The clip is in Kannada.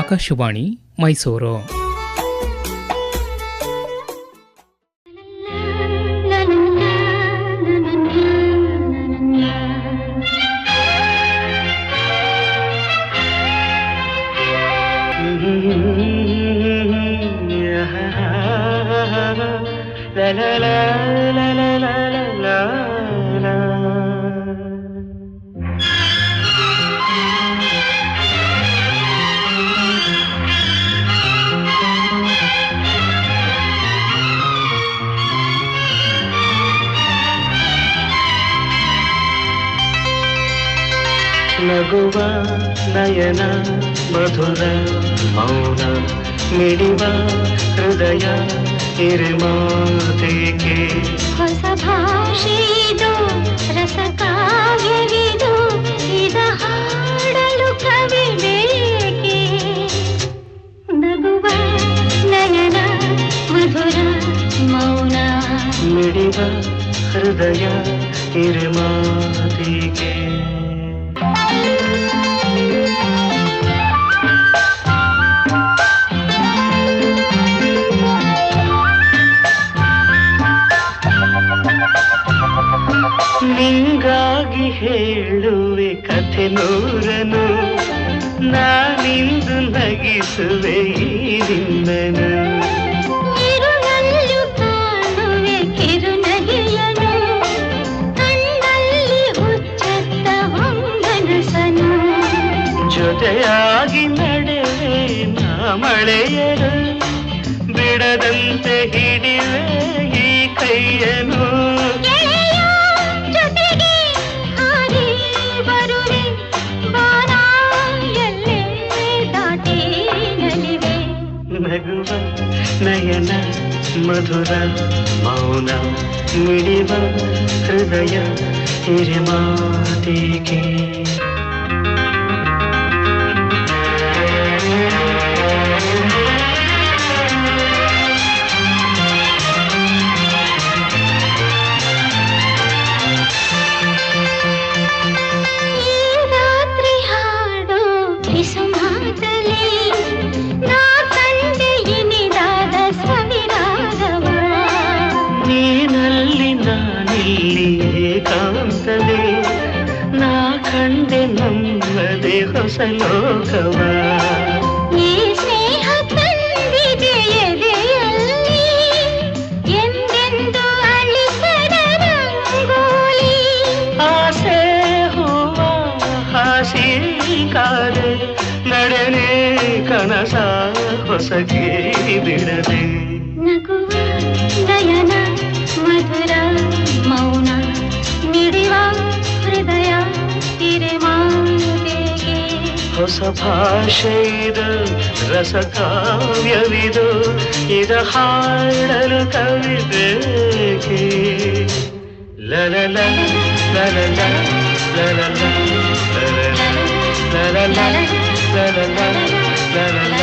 ಆಕಾಶವಾಣಿ ಮೈಸೂರು. ನಗುವ ನಯನ ಮಧುರ ಮೌನ ಮಿಡಿವ ಹೃದಯ ಹಿರಿಮಾತೆಗೆ ಹೊಸ ಭಾಷೆದು ರಸ ಕಾವ್ಯವಿದು ಇದ ಹಾಡಲು ಕವಿ ಬೇಕೆ. ನಗುವ ನಯನ ಮಧುರ ಮೌನ ಮಿಡಿವ ಹೃದಯ ಹಿರಿಮಾತೆಗೆ. ನಿಂಗಾಗಿ ಹೇಳುವೆ ಕಥೆ ನೂರನು, ನಾನಿಂದು ನಗಿಸುವೆ ಈ ನಿನ್ನನು. ಇರುಳಲ್ಲೂ ಕಾಣುವೆ ಕಿರುನಗೆಯನು, ಕಣ್ಣಲ್ಲಿ ಹುಚ್ಚತ್ತ ಹೊಂಗನಸನು. ಜೊತೆಯಾಗಿ ನಡೆವೆ ನಾ ಮಳೆಯರು, ಬಿಡದಂತೆ ಹಿಡಿವೆ ಈ ಕೈಯನು. ನಗುವ ನಯನ ಮಧುರ ಮೌನ ಮಿಡಿವ ಹೃದಯ ಹಿರಿಮಾತೆಗೆ. ಏಕಾಂತವೇ ನಾ ಕಂಡೆ ನಮ್ಮದೇ ಹೊಸ ಲೋಕವ. ಈ ಸ್ನೇಹ ತಂದಿದೆ ಎದೆಯಲ್ಲಿ ಎಂದೆಂದು ಅಳಿಸದ ರಂಗೋಲಿ. ಆಸೆ ಹೂವ ಹಾಸಿ ಕಾದೆ ನಡೆನೆ ಕನಸ ಹೊಸಗೆ ಬಿಡದೆ. ನಗುವ ನಯನ ಮಧುರ ಮೌನ ಮಿಡಿವ ಹೃದಯ ಹಿರಿಮಾತೆಗೆ. ಹೊಸ ಭಾಷೆಯಿದು ರಸ ಕಾವ್ಯವಿದು ಇದ ಹಾಡಲು ಕವಿ ಬೇಕೆ. ಲಲಲ ಲಲಲ ಲಲಲ ಲಲಲ ಲಲಲ ಲಲಲ ಲಲಲ